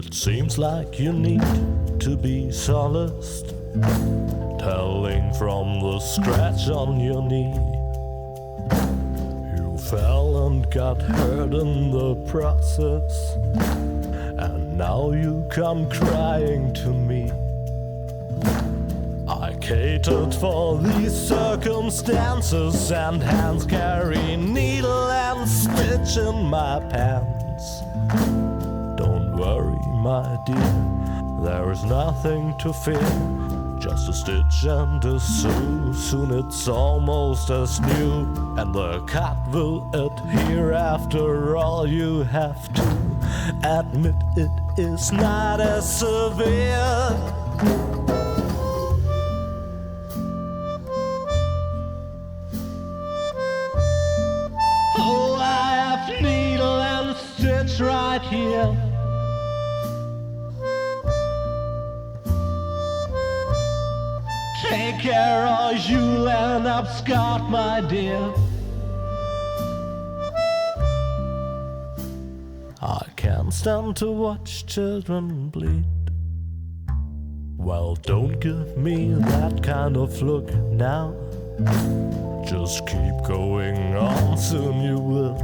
It seems like you need to be solaced, telling from the scratch on your knee. You fell and got hurt in the process, and now you come crying to me. I catered for these circumstances, and hands carry needle and stitch in my pants. Don't worry, my dear, there is nothing to fear. Just a stitch and a sew, soon it's almost as new, and the cut will adhere. After all, you have to admit it is not as severe. Oh, I have needle and stitch right here. Take care or you'll end up scarred, my dear. I can't stand to watch children bleed. Well, don't give me that kind of look now. Just keep going on, soon you will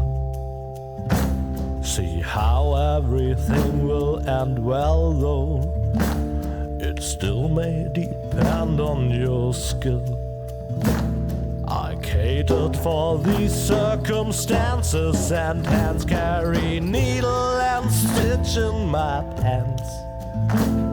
see how everything will end well, though it still may depend on your skill. I catered for these circumstances, and hands carry needle and stitch in my pants.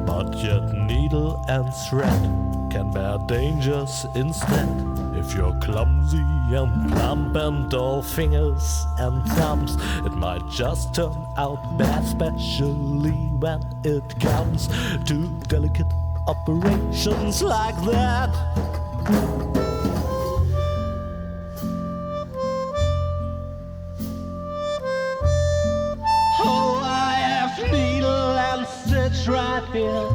But yet needle and thread can bear dangers instead. If you're clumsy and plump and all fingers and thumbs, it might just turn out bad, especially when it comes to delicate operations like that. Oh, I have needle and stitch right here.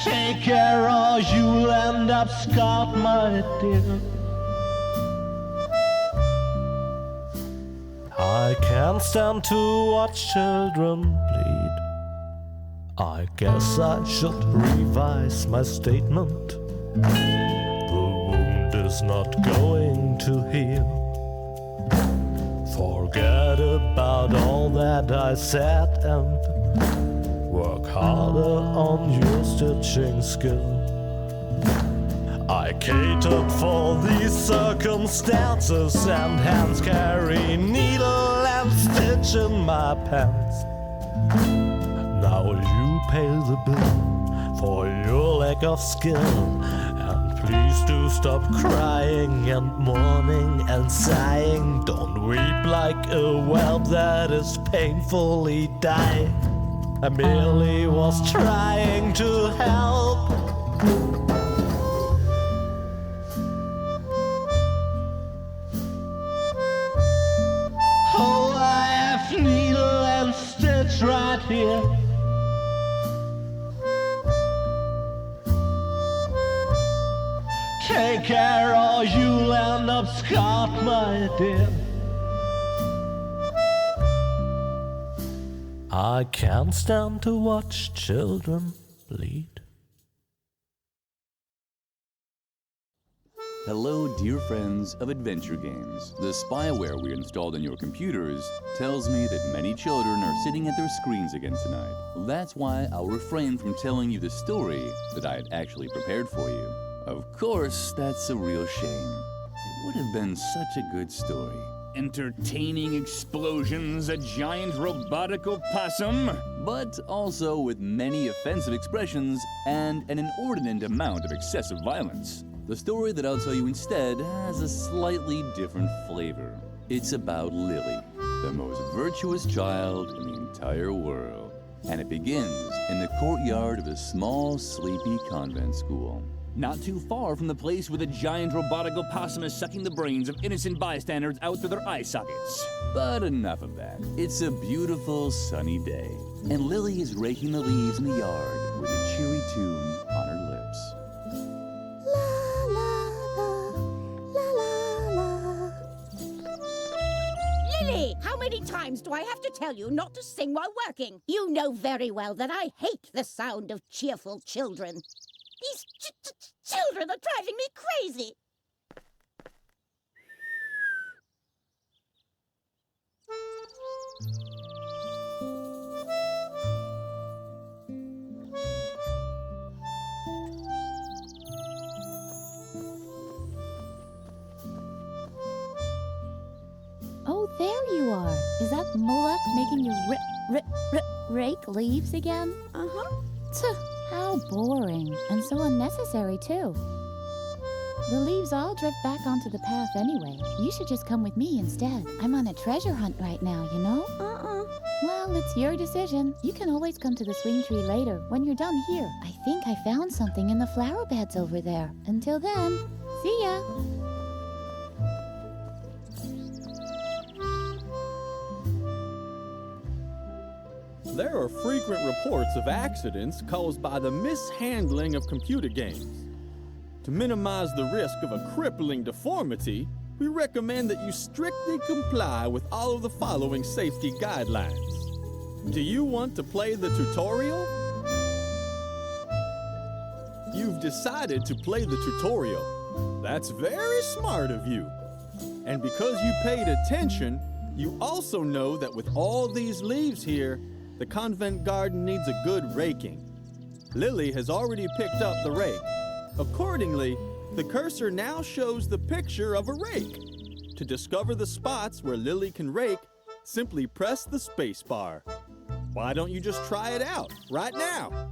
Take care or you'll end up scarred, my dear. I can't stand to watch children bleed. I guess I should revise my statement. The wound is not going to heal. Forget about all that I said and work harder on your stitching skill. I catered for these circumstances, and hands carry needle and stitch in my pants. Now you pay the bill for your lack of skill, and please do stop crying and mourning and sighing. Don't weep like a whelp that is painfully dying. I merely was trying to help. Oh, I have needle and stitch right here. Take care or you'll end up scarred, my dear. I can't stand to watch children bleed. Hello, dear friends of adventure games. The spyware we installed on your computers tells me that many children are sitting at their screens again tonight. That's why I'll refrain from telling you the story that I had actually prepared for you. Of course, that's a real shame. It would have been such a good story. Entertaining explosions, a giant robotic opossum, But also with many offensive expressions and an inordinate amount of excessive violence. The story that I'll tell you instead has a slightly different flavor. It's about Lily, the most virtuous child in the entire world. And it begins in the courtyard of a small, sleepy convent school. not too far from the place where the giant robotic opossum is sucking the brains of innocent bystanders out through their eye sockets. But enough of that. It's a beautiful sunny day, and Lily is raking the leaves in the yard with a cheery tune on her lips. Lily, how many times do I have to tell you not to sing while working? You know very well that I hate the sound of cheerful children. These children are driving me crazy. Oh, there you are. Is that Moloch making you rake leaves again? Uh-huh. How boring, and so unnecessary, too. The leaves all drift back onto the path anyway. You should just come with me instead. I'm on a treasure hunt right now, you know? Well, it's your decision. You can always come to the swing tree later, when you're done here. I think I found something in the flower beds over there. Until then, see ya! There are frequent reports of accidents caused by the mishandling of computer games. To minimize the risk of a crippling deformity, we recommend that you strictly comply with all of the following safety guidelines. Do you want to play the tutorial? You've decided to play the tutorial. That's very smart of you. And because you paid attention, you also know that with all these leaves here, the convent garden needs a good raking. Lily has already picked up the rake. Accordingly, the cursor now shows the picture of a rake. To discover the spots where Lily can rake, simply press the space bar. Why don't you just try it out right now?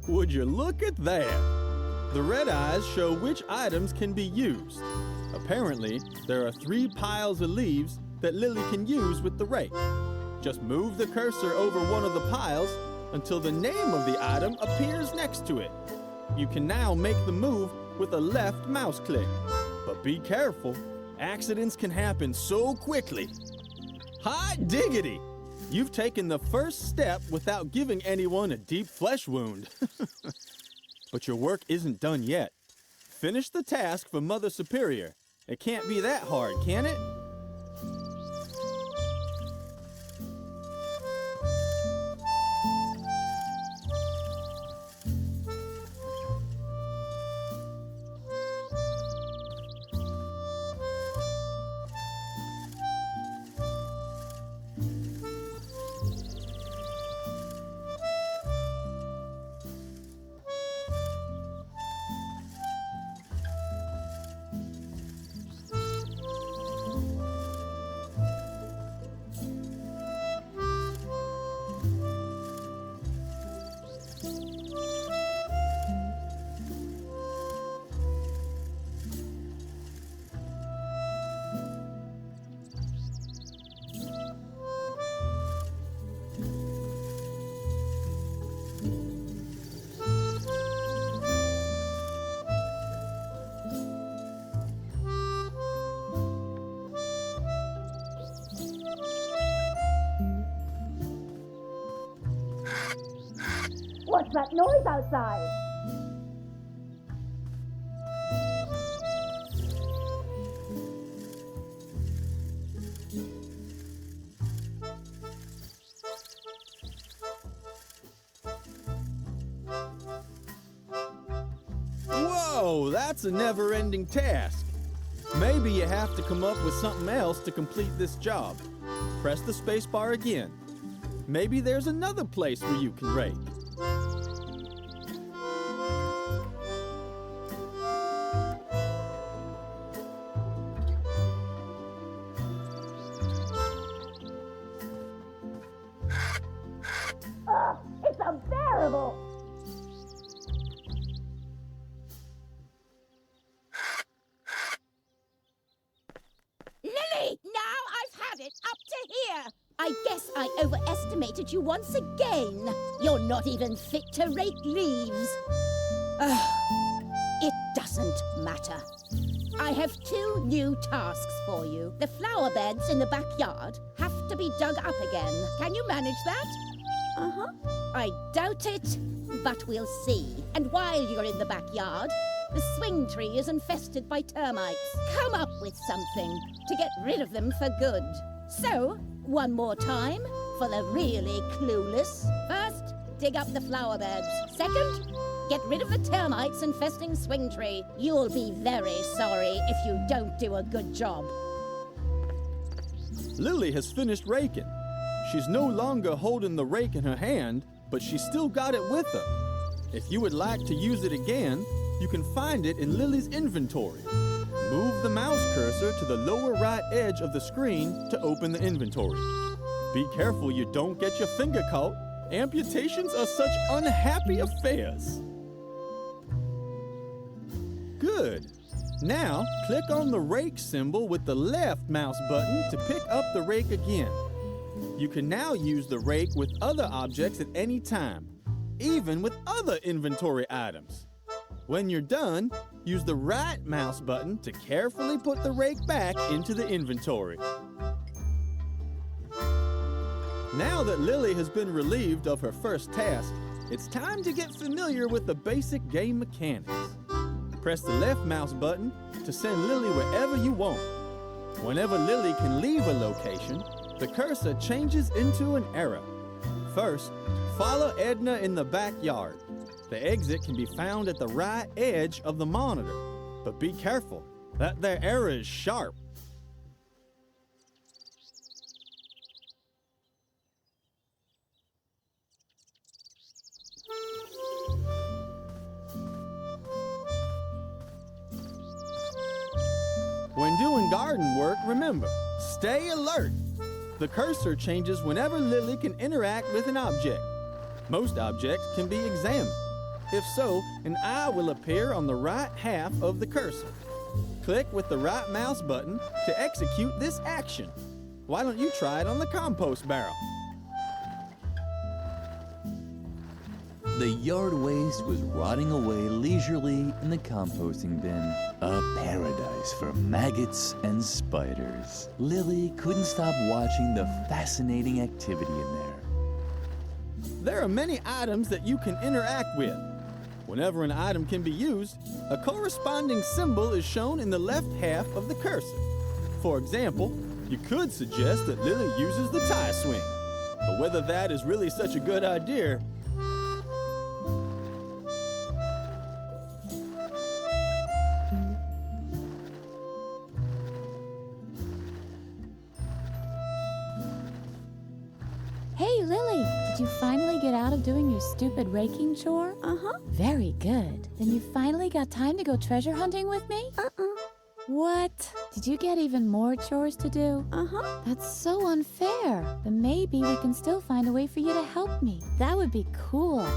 Would you look at that? The red eyes show which items can be used. Apparently, there are 3 piles of leaves that Lily can use with the rake. Just move the cursor over one of the piles until the name of the item appears next to it. You can now make the move with a left mouse click. But be careful, accidents can happen so quickly. Hot diggity! You've taken the first step without giving anyone a deep flesh wound. But your work isn't done yet. Finish the task for Mother Superior. It can't be that hard, can it? What's that noise outside? Whoa, that's a never-ending task. Maybe you have to come up with something else to complete this job. Press the space bar again. Maybe there's another place where you can rake. It's unbearable! Lily, now I've had it up to here. I guess I overestimated you once again. You're not even fit to rake leaves. It doesn't matter. I have 2 new tasks for you. The flower beds in the backyard have to be dug up again. Can you manage that? Uh-huh. I doubt it, but we'll see. And while you're in the backyard, The swing tree is infested by termites. Come up with something to get rid of them for good. So, one more time for the really clueless. First, dig up the flower beds. Second, get rid of the termites infesting swing tree. You'll be very sorry if you don't do a good job. Lily has finished raking. She's no longer holding the rake in her hand, but she's still got it with her. If you would like to use it again, you can find it in Lily's inventory. Move the mouse cursor to the lower right edge of the screen to open the inventory. Be careful you don't get your finger caught. Amputations are such unhappy affairs. Good. Now, click on the rake symbol with the left mouse button to pick up the rake again. You can now use the rake with other objects at any time, even with other inventory items. When you're done, use the right mouse button to carefully put the rake back into the inventory. Now that Lily has been relieved of her first task, it's time to get familiar with the basic game mechanics. Press the left mouse button to send Lily wherever you want. Whenever Lily can leave a location, the cursor changes into an arrow. First, follow Edna in the backyard. The exit can be found at the right edge of the monitor, but be careful, that there arrow is sharp. When doing garden work, remember, stay alert. The cursor changes whenever Lily can interact with an object. Most objects can be examined. If so, an eye will appear on the right half of the cursor. Click with the right mouse button to execute this action. Why don't you try it on the compost barrel? The yard waste was rotting away leisurely in the composting bin. A paradise for maggots and spiders. Lily couldn't stop watching the fascinating activity in there. There are many items that you can interact with. Whenever an item can be used, a corresponding symbol is shown in the left half of the cursor. For example, you could suggest that Lily uses the tie swing. But whether that is really such a good idea, Hey, Lily, did you finally get out of doing your stupid raking chore? Uh-huh. Very good. Then you finally got time to go treasure hunting with me? What? Did you get even more chores to do? Uh-huh. That's so unfair. But maybe we can still find a way for you to help me. That would be cool.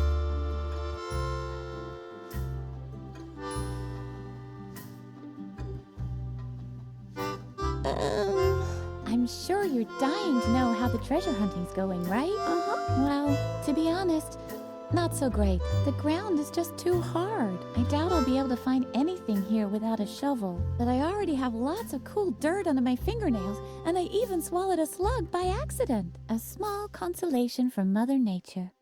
I'm sure you're dying to know how the treasure hunting's going, right? Uh-huh. Well, to be honest, not so great. The ground is just too hard. I doubt I'll be able to find anything here without a shovel. But I already have lots of cool dirt under my fingernails, and I even swallowed a slug by accident. A small consolation from Mother Nature.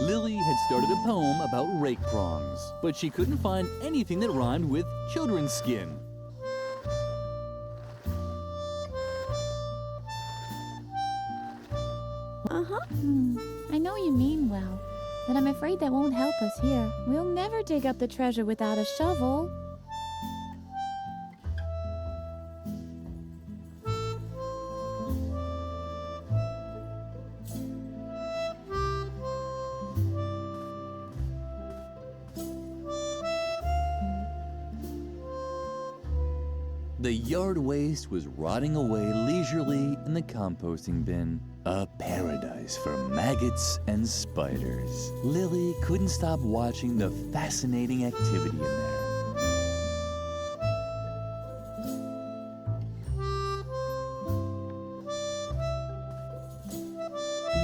Lily had started a poem about rake prongs, but she couldn't find anything that rhymed with children's skin. Uh-huh. I know you mean well, but I'm afraid that won't help us here. We'll never dig up the treasure without a shovel. The yard waste was rotting away leisurely in the composting bin. A paradise for maggots and spiders. Lily couldn't stop watching the fascinating activity in there.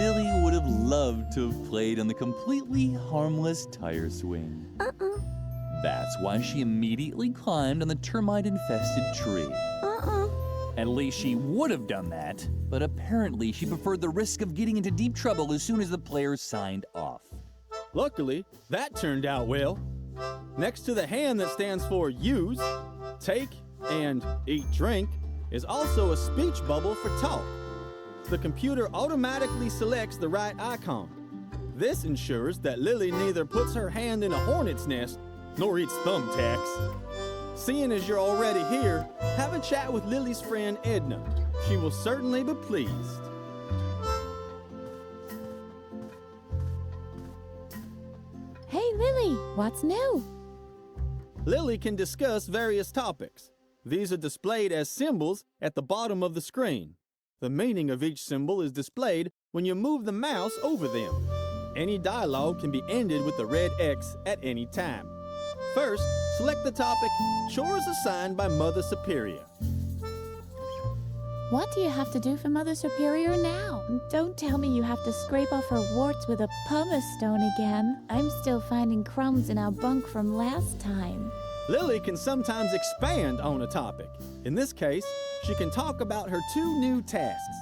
Lily would have loved to have played on the completely harmless tire swing. That's why she immediately climbed on the termite-infested tree. At least she would have done that. But apparently she preferred the risk of getting into deep trouble as soon as the players signed off. Luckily, that turned out well. Next to the hand that stands for use, take, and eat drink is also a speech bubble for talk. The computer automatically selects the right icon. This ensures that Lily neither puts her hand in a hornet's nest nor eats thumbtacks. Seeing as you're already here, have a chat with Lily's friend Edna. She will certainly be pleased. Hey, Lily, what's new? Lily can discuss various topics. These are displayed as symbols at the bottom of the screen. The meaning of each symbol is displayed when you move the mouse over them. Any dialogue can be ended with the red X at any time. First, select the topic, Chores Assigned by Mother Superior. What do you have to do for Mother Superior now? Don't tell me you have to scrape off her warts with a pumice stone again. I'm still finding crumbs in our bunk from last time. Lily can sometimes expand on a topic. In this case, she can talk about her 2 new tasks.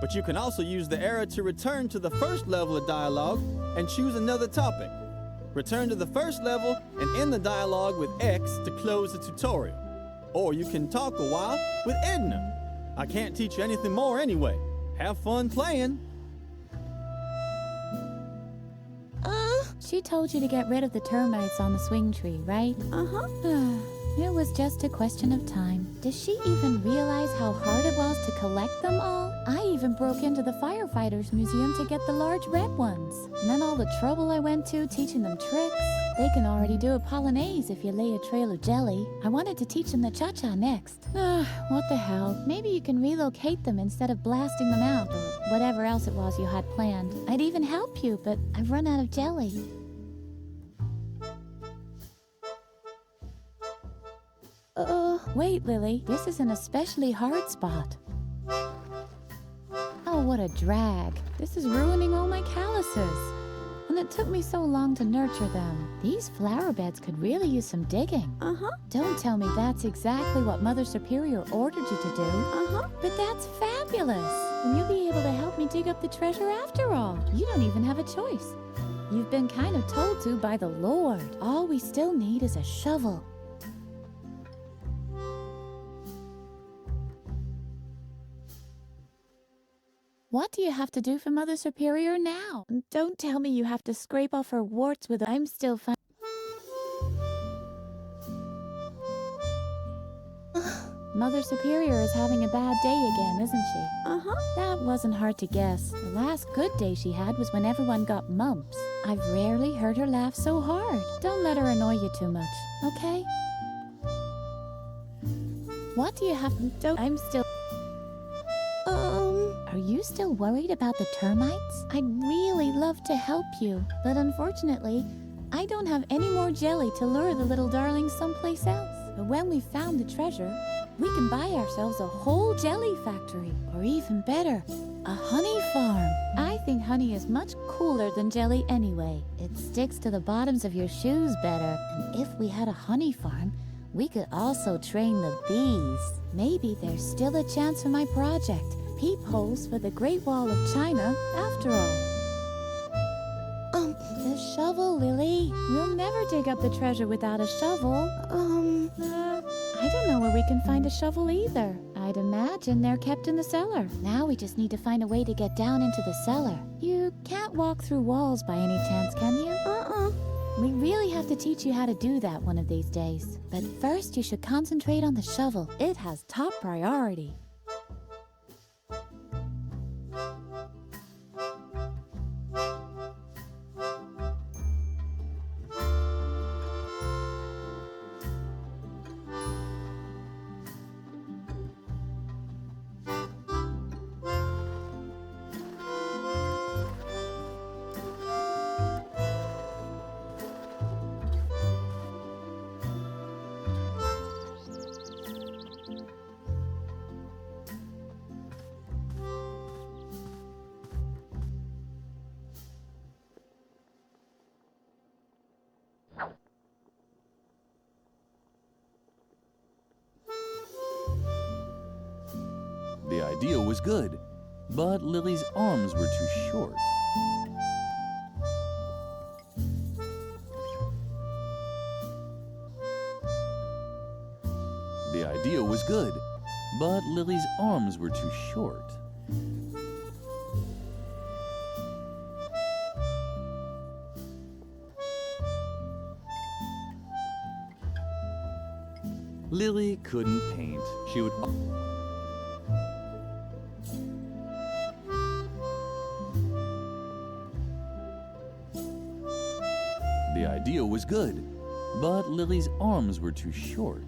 But you can also use the arrow to return to the first level of dialogue and choose another topic. Return to the first level and end the dialogue with X to close the tutorial. Or you can talk a while with Edna. I can't teach you anything more anyway. Have fun playing. She told you to get rid of the termites on the swing tree, right? It was just a question of time. Does she even realize how hard it was to collect them all? I even broke into the firefighters museum to get the large red ones. And then all the trouble I went to teaching them tricks. They can already do a polonaise if you lay a trail of jelly. I wanted to teach them the cha-cha next. What the hell? Maybe you can relocate them instead of blasting them out, or whatever else it was you had planned. I'd even help you, but I've run out of jelly. Wait, Lily. This is an especially hard spot. Oh, what a drag. This is ruining all my calluses. And it took me so long to nurture them. These flower beds could really use some digging. Don't tell me that's exactly what Mother Superior ordered you to do. But that's fabulous. And you'll be able to help me dig up the treasure after all. You don't even have a choice. You've been kind of told to by the Lord. All we still need is a shovel. What do you have to do for Mother Superior now? Don't tell me you have to scrape off her warts with I'm still fine. Mother Superior is having a bad day again, isn't she? That wasn't hard to guess. The last good day she had was when everyone got mumps. I've rarely heard her laugh so hard. Don't let her annoy you too much, okay? What do you have to... I'm still... Are you still worried about the termites? I'd really love to help you, but unfortunately, I don't have any more jelly to lure the little darlings someplace else. But when we found the treasure, we can buy ourselves a whole jelly factory, or even better, a honey farm. I think honey is much cooler than jelly anyway. It sticks to the bottoms of your shoes better, and if we had a honey farm, we could also train the bees. Maybe there's still a chance for my project. Peepholes for the Great Wall of China, after all. The shovel, Lily. We'll never dig up the treasure without a shovel. I don't know where we can find a shovel either. I'd imagine they're kept in the cellar. Now we just need to find a way to get down into the cellar. You can't walk through walls by any chance, can you? We really have to teach you how to do that one of these days. But first, you should concentrate on the shovel. It has top priority. The idea was good, but Lily's arms were too short. The idea was good, but Lily's arms were too short. Lily couldn't paint. She would... The idea was good, but Lily's arms were too short.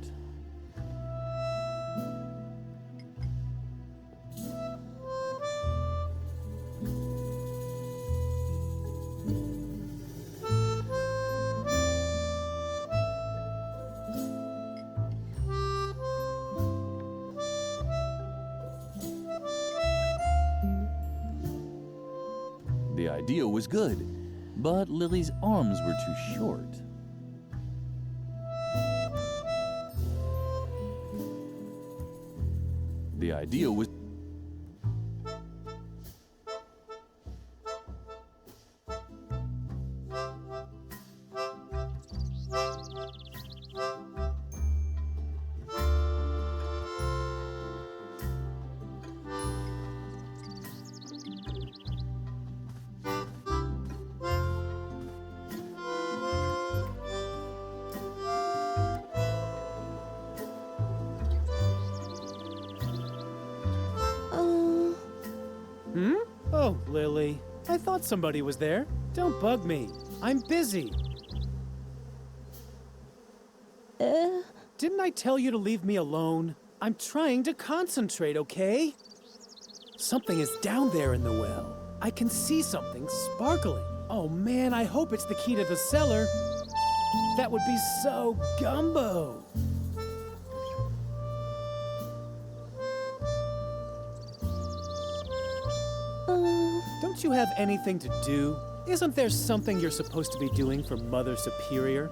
The idea was good, but Lily's arms were too short. The idea was... Oh, Lily. I thought somebody was there. Don't bug me. I'm busy. Didn't I tell you to leave me alone? I'm trying to concentrate, okay? Something is down there in the well. I can see something sparkling. Oh man, I hope it's the key to the cellar. That would be so gumbo. Don't you have anything to do? Isn't there something you're supposed to be doing for Mother Superior?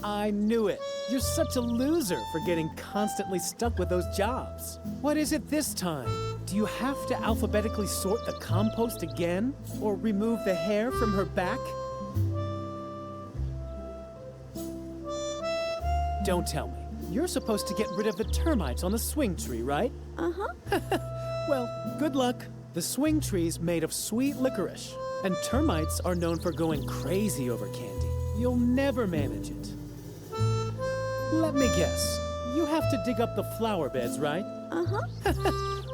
I knew it. You're such a loser for getting constantly stuck with those jobs. What is it this time? Do you have to alphabetically sort the compost again? Or remove the hair from her back? Don't tell me. You're supposed to get rid of the termites on the swing tree, right? Well, good luck. The swing tree's made of sweet licorice, and termites are known for going crazy over candy. You'll never manage it. Let me guess. You have to dig up the flower beds, right?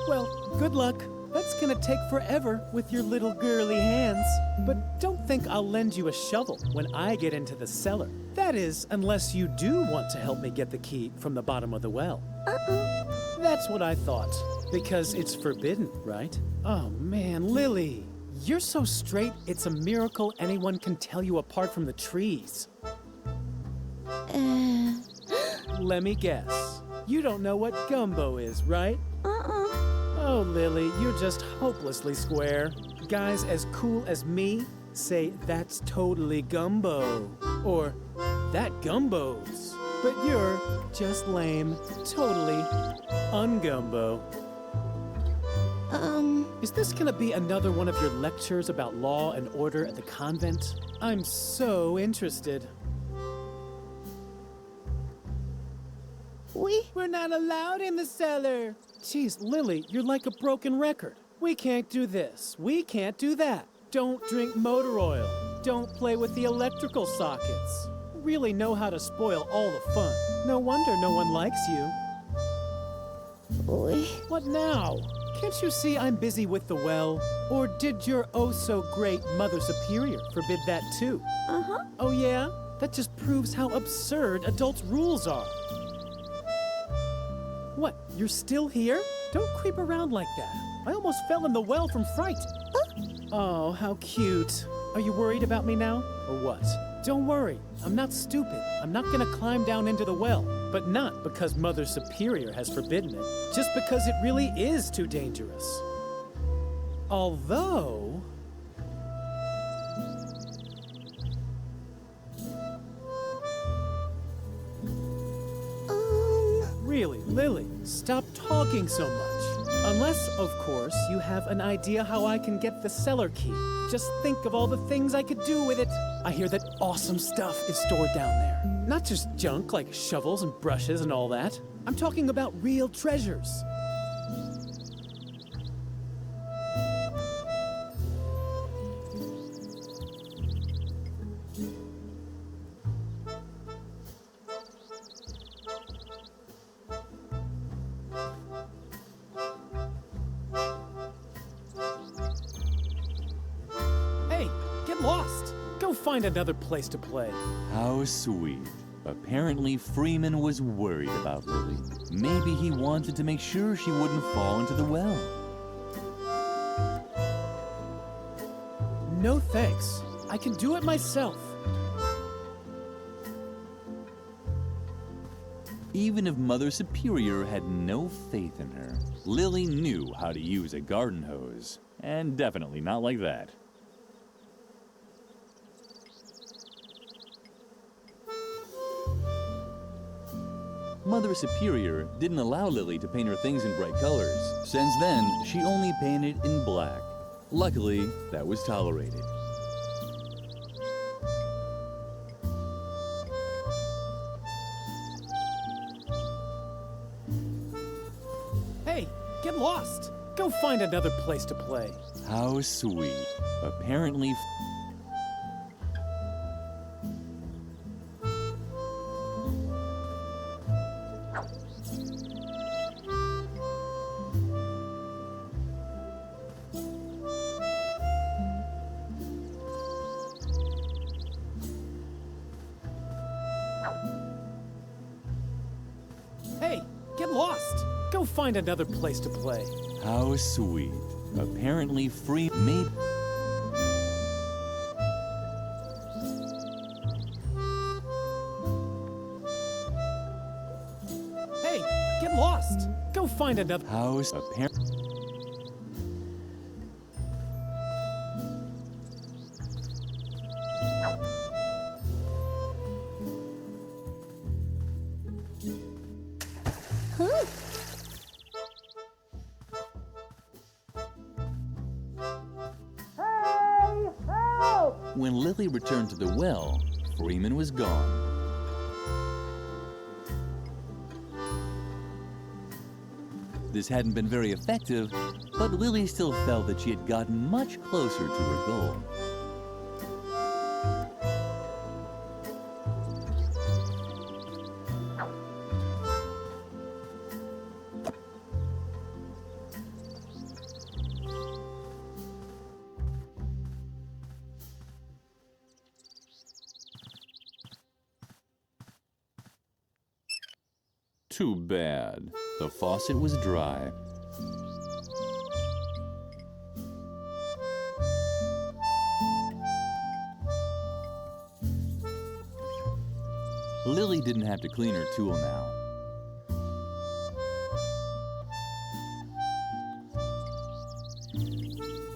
Well, good luck. That's gonna take forever with your little girly hands. But don't think I'll lend you a shovel when I get into the cellar. That is, unless you do want to help me get the key from the bottom of the well. That's what I thought. Because it's forbidden, right? Oh man, Lily. You're so straight, it's a miracle anyone can tell you apart from the trees. Let me guess. You don't know what gumbo is, right? Oh, Lily, you're just hopelessly square. Guys as cool as me say that's totally gumbo. Or, that gumbos. But you're just lame, totally ungumbo. Is this gonna be another one of your lectures about law and order at the convent? I'm so interested. We're not allowed in the cellar. Jeez, Lily, you're like a broken record. We can't do this. We can't do that. Don't drink motor oil. Don't play with the electrical sockets. Really know how to spoil all the fun. No wonder no one likes you. What now? Can't you see I'm busy with the well? Or did your oh-so-great Mother Superior forbid that too? Oh yeah? That just proves how absurd adults' rules are. What, you're still here? Don't creep around like that. I almost fell in the well from fright. Oh, how cute. Are you worried about me now, or what? Don't worry, I'm not stupid. I'm not gonna climb down into the well, but not because Mother Superior has forbidden it, just because it really is too dangerous. Although... Really, Lily, stop talking so much. Unless, of course, you have an idea how I can get the cellar key. Just think of all the things I could do with it. I hear that awesome stuff is stored down there. Not just junk like shovels and brushes and all that. I'm talking about real treasures. Find another place to play. How sweet. Apparently, Freeman was worried about Lily. Maybe he wanted to make sure she wouldn't fall into the well. No thanks. I can do it myself. Even if Mother Superior had no faith in her, Lily knew how to use a garden hose. And definitely not like that. Mother Superior didn't allow Lily to paint her things in bright colors. Since then, she only painted in black. Luckily, that was tolerated. Hey, get lost! Go find another place to play. How sweet. Apparently... Hey, get lost! Go find another place to play. How sweet. Apparently free made... Hey, get lost! Go find another... House apparently... When Lily returned to the well, Freeman was gone. This hadn't been very effective, but Lily still felt that she had gotten much closer to her goal. Too bad. The faucet was dry. Lily didn't have to clean her tool now.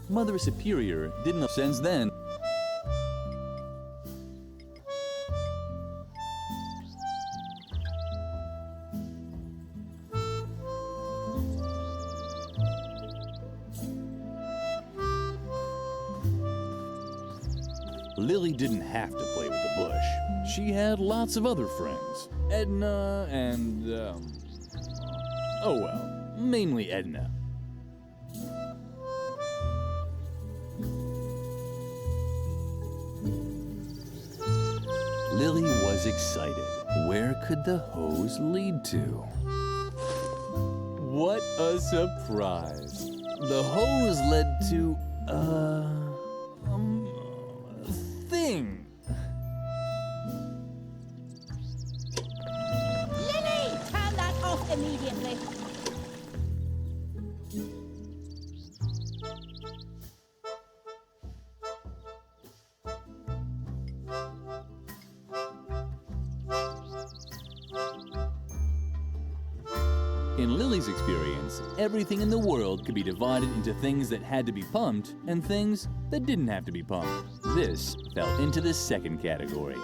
Mother Superior didn't know since then. Lily didn't have to play with the bush. She had lots of other friends. Edna and, oh well, mainly Edna. Lily was excited. Where could the hose lead to? What a surprise. The hose led to, thing. Lily, turn that off immediately. In Lily's experience, everything in the world could be divided into things that had to be pumped and things that didn't have to be pumped. This fell into the second category.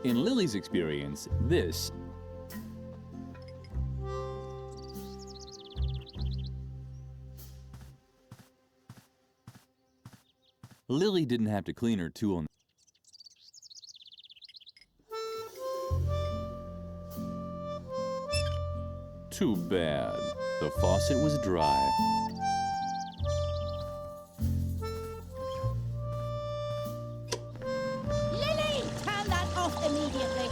In Lily's experience, this Lily didn't have to clean her tool. Too bad. The faucet was dry. Lily, turn that off immediately.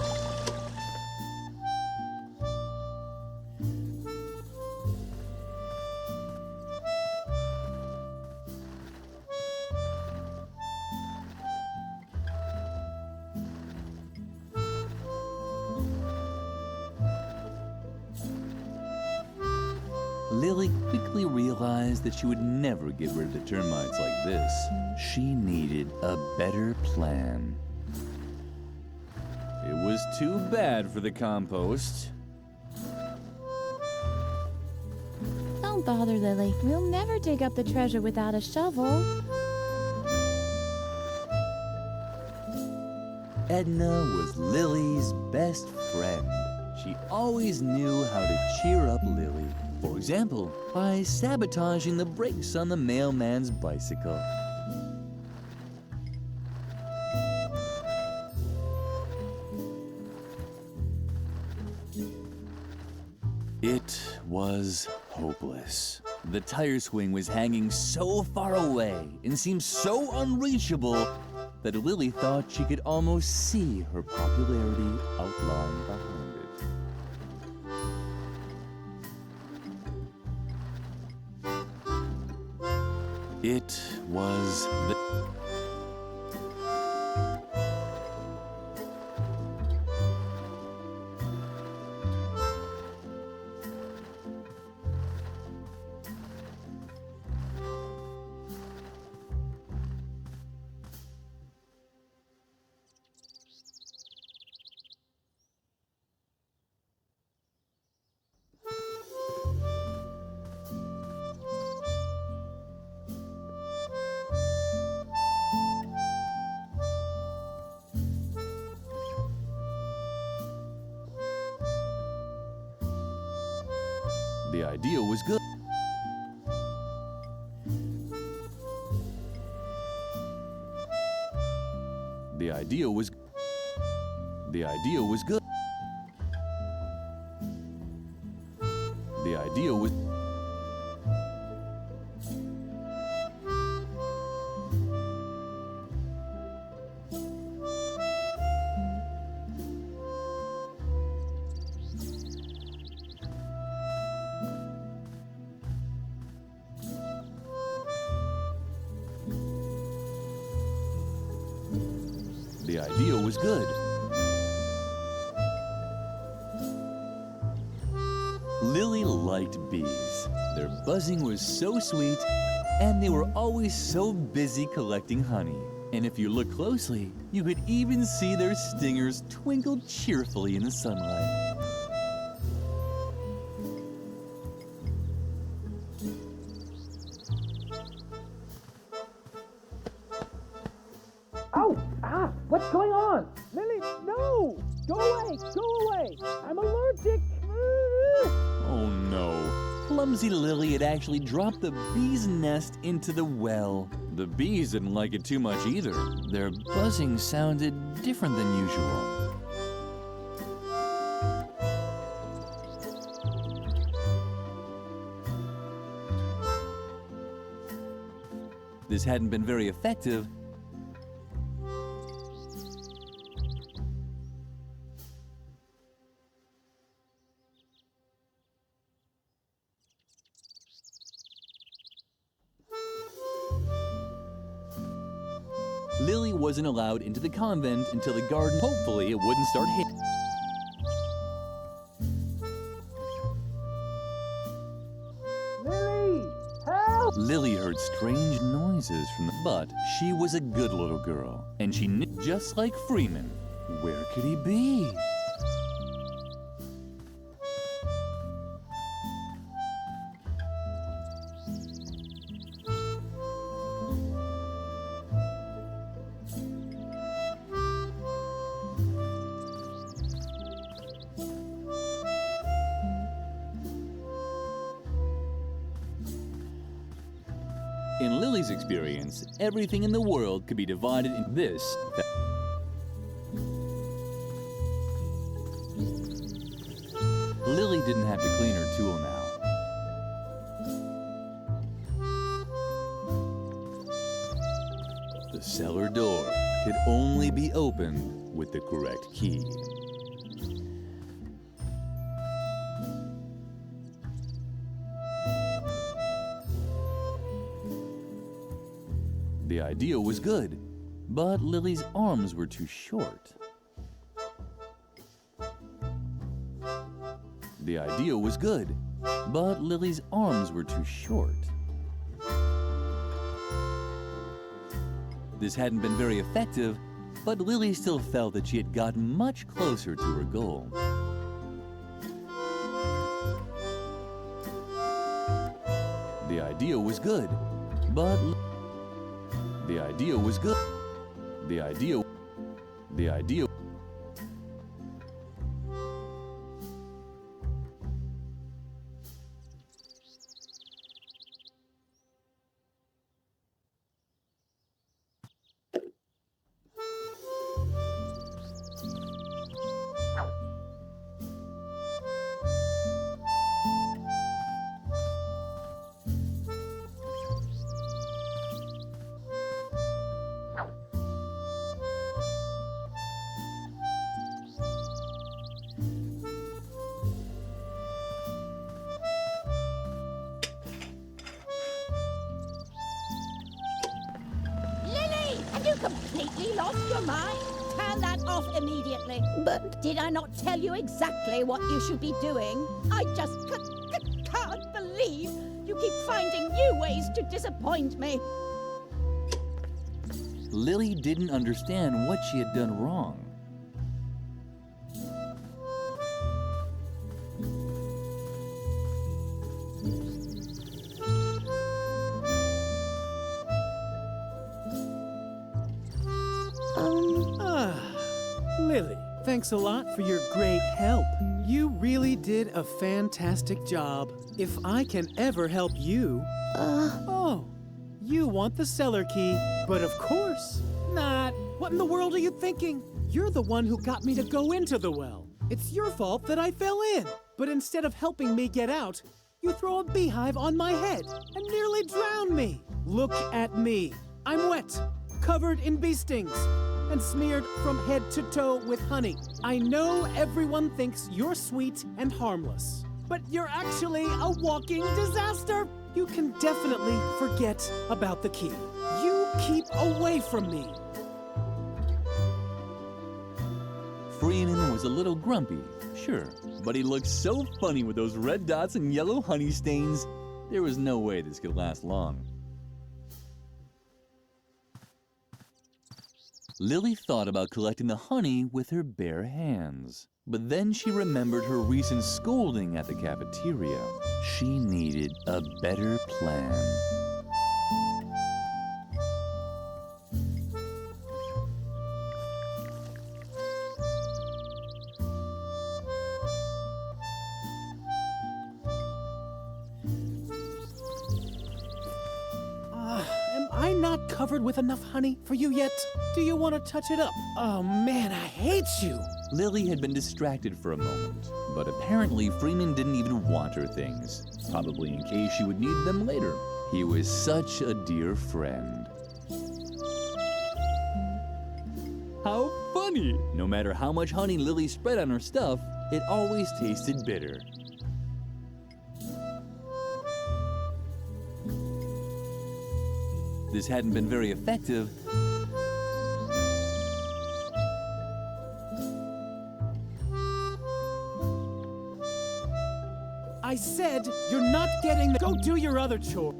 Lily quickly realized that she would never get rid of the termites like this. She needed a better plan. It was too bad for the compost. Don't bother, Lily. We'll never dig up the treasure without a shovel. Edna was Lily's best friend. She always knew how to cheer up Lily. For example, by sabotaging the brakes on the mailman's bicycle. It was hopeless. The tire swing was hanging so far away and seemed so unreachable that Lily thought she could almost see her popularity outlined behind it. It was the... The idea was good. The idea was good. The idea was The idea was good. Lily liked bees. Their buzzing was so sweet, and they were always so busy collecting honey. And if you look closely, you could even see their stingers twinkle cheerfully in the sunlight. Ow! Ah! What's going on? Lily, no! Go away! Go away! I'm allergic! Oh no. Clumsy Lily had actually dropped the bee's nest into the well. The bees didn't like it too much either. Their buzzing sounded different than usual. This hadn't been very effective. Lily wasn't allowed into the convent until the garden. Hopefully it wouldn't start hitting. Lily! Help! Lily heard strange noises from the... But she was a good little girl, and she knew, just like Freeman. Where could he be? Lily's experience, everything in the world could be divided into this. Lily didn't have to clean her tool now. The cellar door could only be opened with the correct key. The idea was good, but Lily's arms were too short. The idea was good, but Lily's arms were too short. This hadn't been very effective, but Lily still felt that she had gotten much closer to her goal. The idea was good, but the idea was good. The idea. Have you completely lost your mind? Turn that off immediately. But did I not tell you exactly what you should be doing? I just can't believe you keep finding new ways to disappoint me. Lily didn't understand what she had done wrong. Lily, thanks a lot for your great help. You really did a fantastic job. If I can ever help you... Oh, you want the cellar key, but of course not. What in the world are you thinking? You're the one who got me to go into the well. It's your fault that I fell in. But instead of helping me get out, you throw a beehive on my head and nearly drown me. Look at me. I'm wet, covered in bee stings, and smeared from head to toe with honey. I know everyone thinks you're sweet and harmless, but you're actually a walking disaster. You can definitely forget about the key. You keep away from me. Freeman was a little grumpy, sure, but he looked so funny with those red dots and yellow honey stains. There was no way this could last long. Lily thought about collecting the honey with her bare hands, but then she remembered her recent scolding at the cafeteria. She needed a better plan. Am I not covered with enough honey for you yet? Do you want to touch it up? Oh man, I hate you. Lily had been distracted for a moment, but apparently Freeman didn't even want her things, probably in case she would need them later. He was such a dear friend. How funny! No matter how much honey Lily spread on her stuff, it always tasted bitter. This hadn't been very effective. I said you're not getting the... Go do your other chore.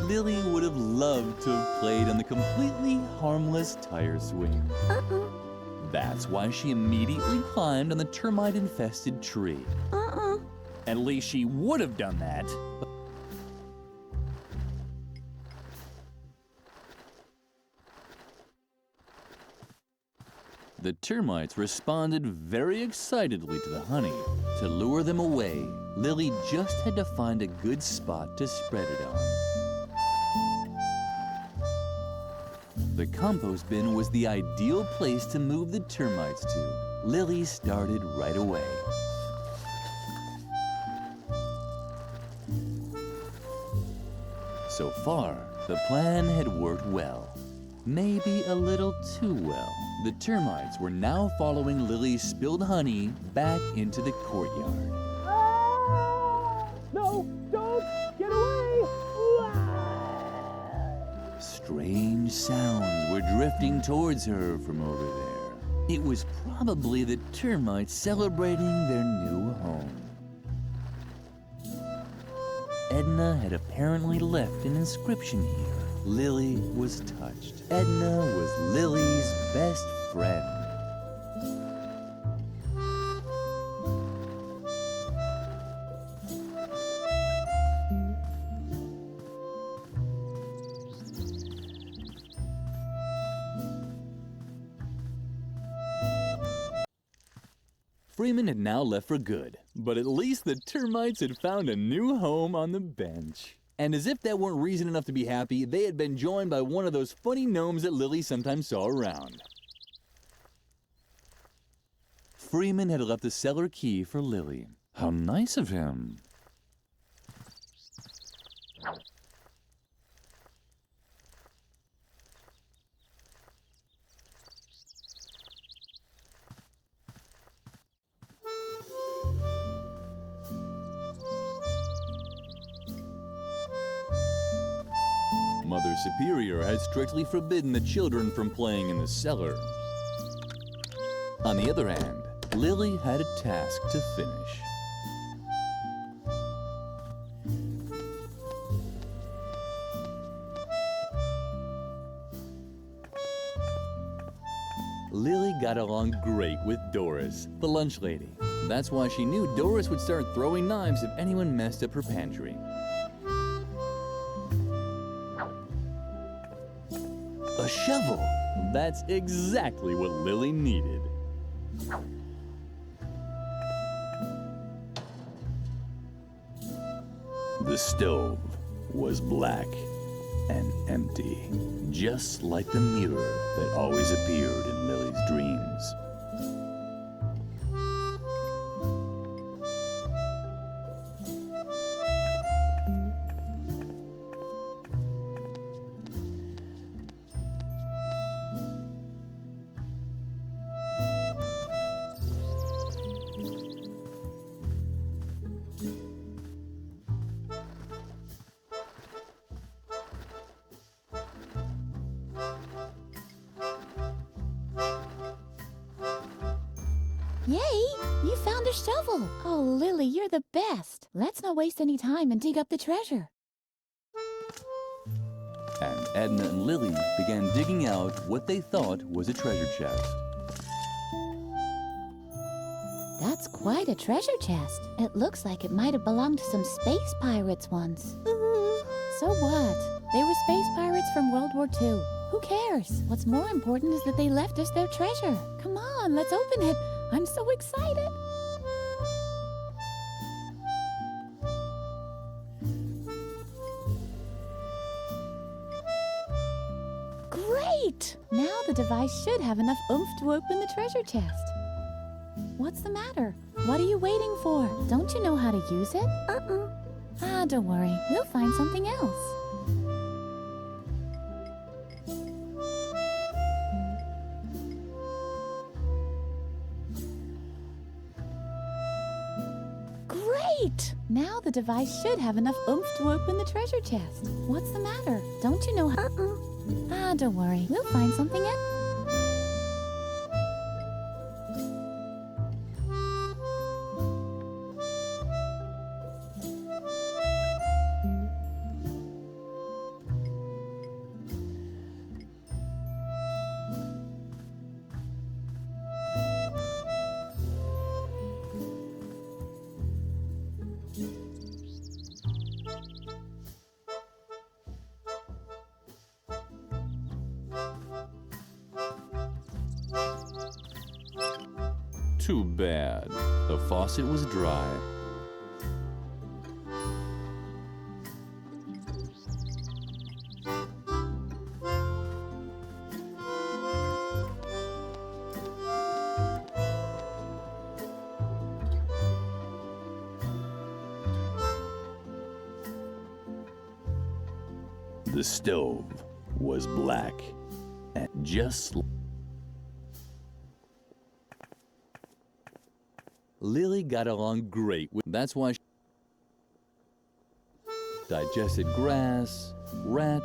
Lily would have loved to have played on the completely harmless tire swing. That's why she immediately climbed on the termite-infested tree. At least she would have done that. The termites responded very excitedly to the honey. To lure them away, Lily just had to find a good spot to spread it on. The compost bin was the ideal place to move the termites to. Lily started right away. So far, the plan had worked well. Maybe a little too well. The termites were now following Lily's spilled honey back into the courtyard. No, don't! Get away! Strange sounds were drifting towards her from over there. It was probably the termites celebrating their new home. Edna had apparently left an inscription here. Lily was touched. Edna was Lily's best friend. Freeman had now left for good, but at least the termites had found a new home on the bench. And as if that weren't reason enough to be happy, they had been joined by one of those funny gnomes that Lily sometimes saw around. Freeman had left the cellar key for Lily. How nice of him. Mother Superior had strictly forbidden the children from playing in the cellar. On the other hand, Lily had a task to finish. Lily got along great with Doris, the lunch lady. That's why she knew Doris would start throwing knives if anyone messed up her pantry. A shovel! That's exactly what Lily needed. The stove was black and empty, just like the mirror that always appeared in Lily's dreams. Yay! You found a shovel! Oh, Lily, you're the best! Let's not waste any time and dig up the treasure. And Edna and Lily began digging out what they thought was a treasure chest. That's quite a treasure chest. It looks like it might have belonged to some space pirates once. So what? They were space pirates from World War II. Who cares? What's more important is that they left us their treasure. Come on, let's open it. I'm so excited. Great! Now the device should have enough oomph to open the treasure chest. What's the matter? What are you waiting for? Don't you know how to use it? Ah, don't worry. We'll find something else. Great! Now the device should have enough oomph to open the treasure chest. What's the matter? Don't you know how... Ah, don't worry. We'll find something else. Too bad. The faucet was dry. The stove was black and just Lily got along great with. That's why she digested grass, rat,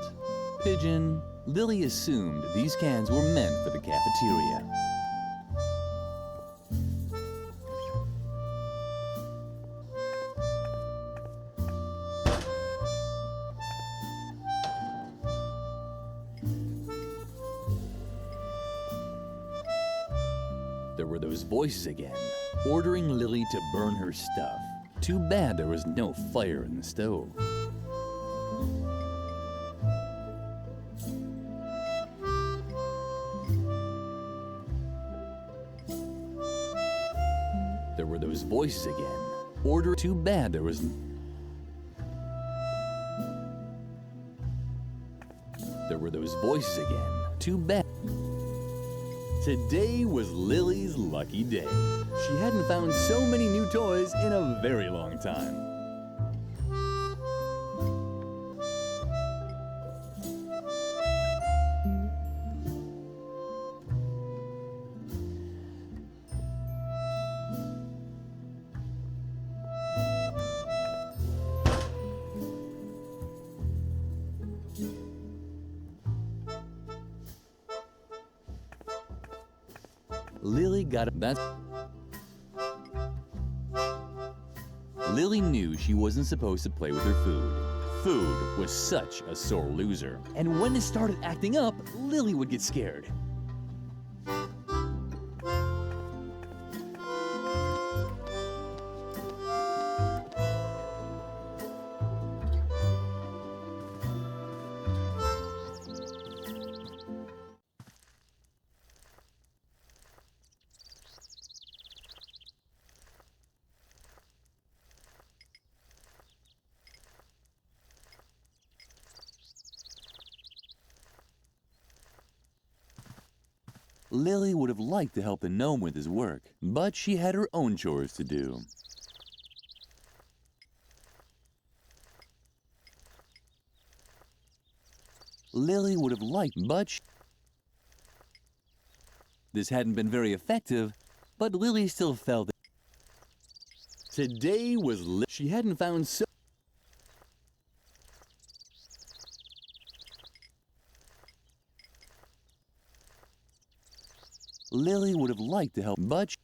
pigeon. Lily assumed these cans were meant for the cafeteria. There were those voices again, ordering Lily to burn her stuff. Too bad there was no fire in the stove. There were those voices again, too bad there was. There were those voices again, too bad. Today was Lily's lucky day. She hadn't found so many new toys in a very long time. Lily got it. Lily knew she wasn't supposed to play with her food. Food was such a sore loser. And when it started acting up, Lily would get scared. Lily would have liked to help the gnome with his work, but she had her own chores to do. Lily would have liked, but this hadn't been very effective, but Lily still felt that today was she hadn't found so. Lily would have liked to help, but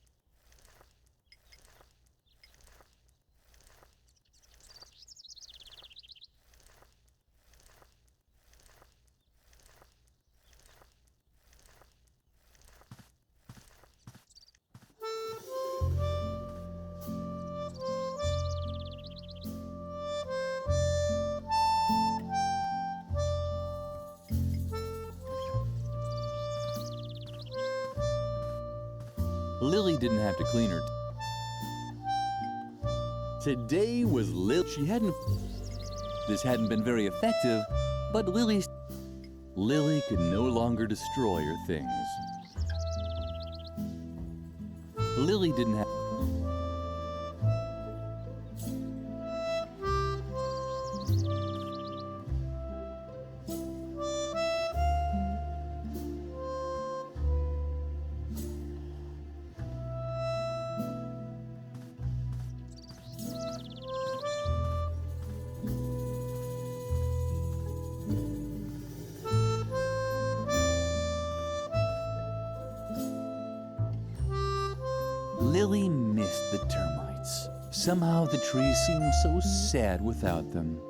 Lily didn't have to clean her. Today was she hadn't. This hadn't been very effective, but Lily could no longer destroy her things. Lily didn't have. Lily missed the termites. Somehow the trees seemed so sad without them.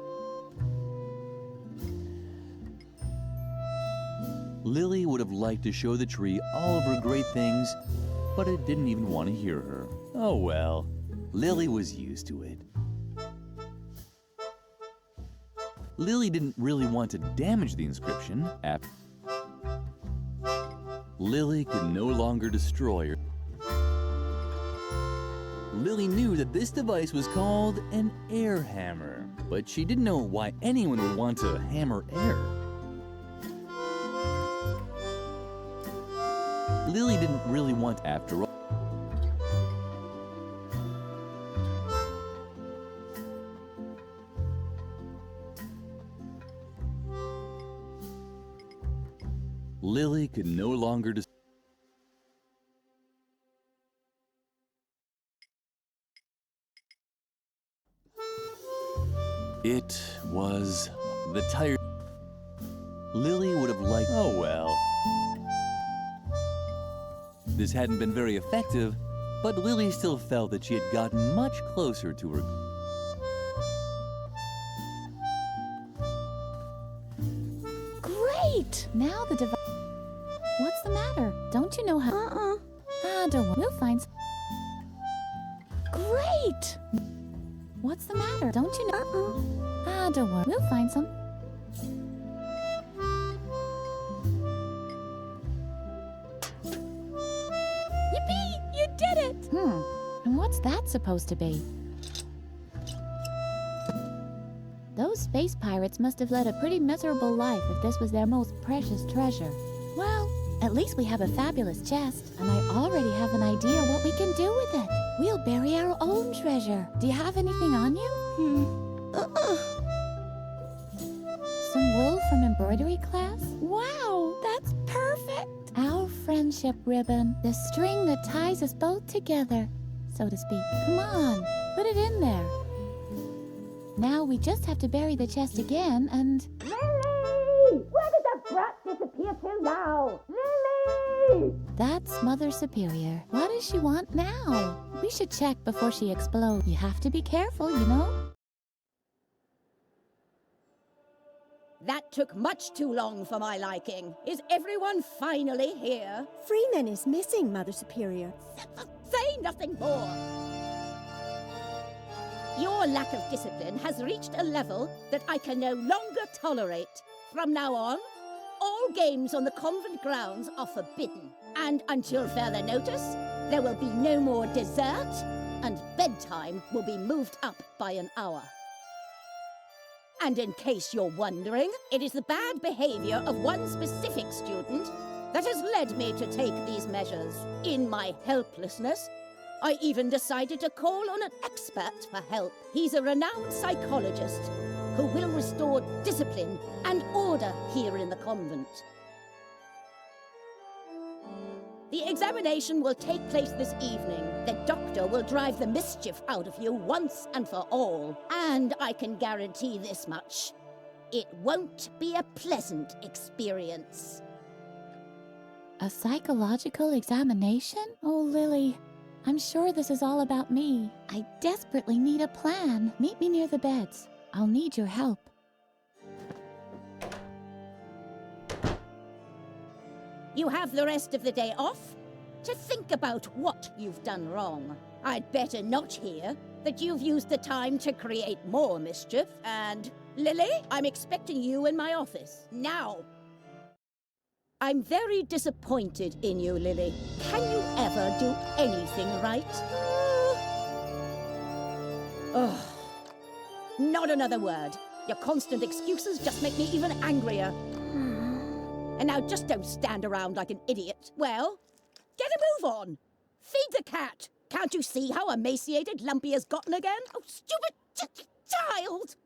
Lily would have liked to show the tree all of her great things, but it didn't even want to hear her. Oh well, Lily was used to it. Lily didn't really want to damage the inscription. Lily could no longer destroy her. Lily knew that this device was called an air hammer, but she didn't know why anyone would want to hammer air. Lily didn't really want after all. Lily could no longer decide. It was the tired. Lily would have liked. Oh well. This hadn't been very effective, but Lily still felt that she had gotten much closer to her. Great! Now the device. What's the matter? Don't you know how? Don't worry. We'll find. Great! What's the matter? Don't you know? Don't worry. We'll find some. Yippee! You did it! And what's that supposed to be? Those space pirates must have led a pretty miserable life if this was their most precious treasure. Well, at least we have a fabulous chest, and I already have an idea what we can do with it. We'll bury our own treasure. Do you have anything on you? Some wool from embroidery class? Wow, that's perfect! Our friendship ribbon, the string that ties us both together, so to speak. Come on, put it in there. Now we just have to bury the chest again and... Lily! Where did that brat disappear to now? Lily! That's Mother Superior. What does she want now? We should check before she explodes. You have to be careful, you know? That took much too long for my liking. Is everyone finally here? Freeman is missing, Mother Superior. Say nothing more! Your lack of discipline has reached a level that I can no longer tolerate. From now on, all games on the convent grounds are forbidden. And until further notice, there will be no more dessert, and bedtime will be moved up by an hour. And in case you're wondering, it is the bad behavior of one specific student that has led me to take these measures. In my helplessness, I even decided to call on an expert for help. He's a renowned psychologist who will restore discipline and order here in the convent. The examination will take place this evening. The doctor will drive the mischief out of you once and for all. And I can guarantee this much. It won't be a pleasant experience. A psychological examination? Oh, Lily, I'm sure this is all about me. I desperately need a plan. Meet me near the beds. I'll need your help. You have the rest of the day off to think about what you've done wrong. I'd better not hear that you've used the time to create more mischief. And, Lily, I'm expecting you in my office now. I'm very disappointed in you, Lily. Can you ever do anything right? Ugh. Not another word. Your constant excuses just make me even angrier. And now just don't stand around like an idiot. Well, get a move on. Feed the cat. Can't you see how emaciated Lumpy has gotten again? Oh, stupid child!